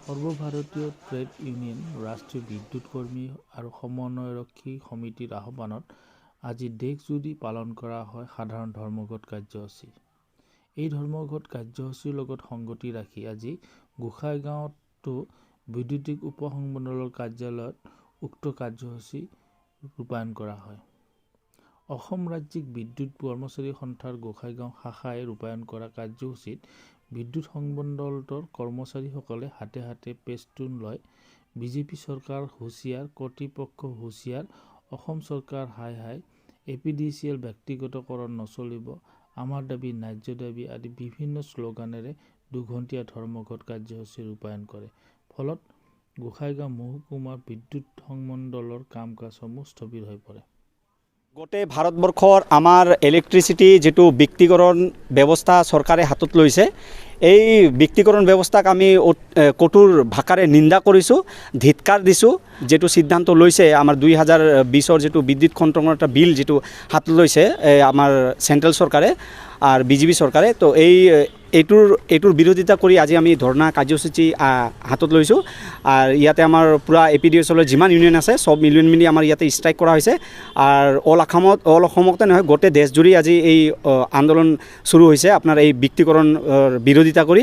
সৰ্বভাৰতীয় trade union ৰাষ্ট্ৰীয় বিদ্যুৎ কৰ্মী আৰু সমন্বয়ৰক্ষী সমিতিৰ আহ্বানত আজি দেশজুৰি পালন কৰা হয় সাধাৰণ ধৰ্মঘট কাৰ্যসূচী। এই ধৰ্মঘট কাৰ্যসূচীৰ লগত সংগতি ৰাখি আজি গোসাইগাঁৱতো বৈদ্যুতিক উপসংমণ্ডলৰ কাৰ্যালয়ত উক্ত কাৰ্যসূচী ৰূপায়ণ কৰা হয়। অসম ৰাজ্যিক বিদ্যুৎ কৰ্মচাৰী সন্থাৰ গোসাইগাঁও শাখাই ৰূপায়ণ কৰা কাৰ্যসূচীত বিদ্যুৎ সংমণ্ডলটোৰ কৰ্মচাৰীসকলে হাতে হাতে পেষ্টুন লয়। বিজেপি চৰকাৰ হুঁচিয়াৰ, কৰ্তৃপক্ষ হুঁচিয়াৰ, অসম চৰকাৰ হাই হাই, APDCL ব্যক্তিগতকৰণ নচলিব, আমাৰ দাবী ন্যায্য দাবী আদি বিভিন্ন শ্লোগানেৰে দুঘণ্টীয়া ধৰ্মঘট কাৰ্যসূচী ৰূপায়ণ কৰে। ফলত গোসাইগাঁও মহকুমাৰ বিদ্যুৎ সংমণ্ডলৰ কাম কাজসমূহ স্থবিৰ হৈ পৰে। গোটেই ভাৰতবৰ্ষৰ আমাৰ ইলেক্ট্ৰিচিটি যিটো বিত্তীকৰণ ব্যৱস্থা চৰকাৰে হাতত লৈছে, এই বিত্তীকৰণ ব্যৱস্থাক আমি কঠোৰ ভাষাৰে নিন্দা কৰিছোঁ, ধিক্কাৰ দিছোঁ। যিটো সিদ্ধান্ত লৈছে আমাৰ 2020 যিটো বিদ্যুৎ খণ্ডৰ এটা বিল যিটো হাতত লৈছে আমাৰ চেণ্ট্ৰেল চৰকাৰে আৰু বিজেপি চৰকাৰে, তো এইটোৰ বিৰোধিতা কৰি আজি আমি ধৰ্ণা কাৰ্যসূচী হাতত লৈছোঁ। আৰু ইয়াতে আমাৰ পূৰা APDCL যিমান ইউনিয়ন আছে সব ইউনিয়ন মিলি আমাৰ ইয়াতে ষ্ট্ৰাইক কৰা হৈছে। আৰু অল অসমতে নহয় গোটেই দেশজুৰি আজি এই আন্দোলন শুৰু হৈছে আপোনাৰ এই বিত্তীকৰণ বিৰোধিতা কৰি।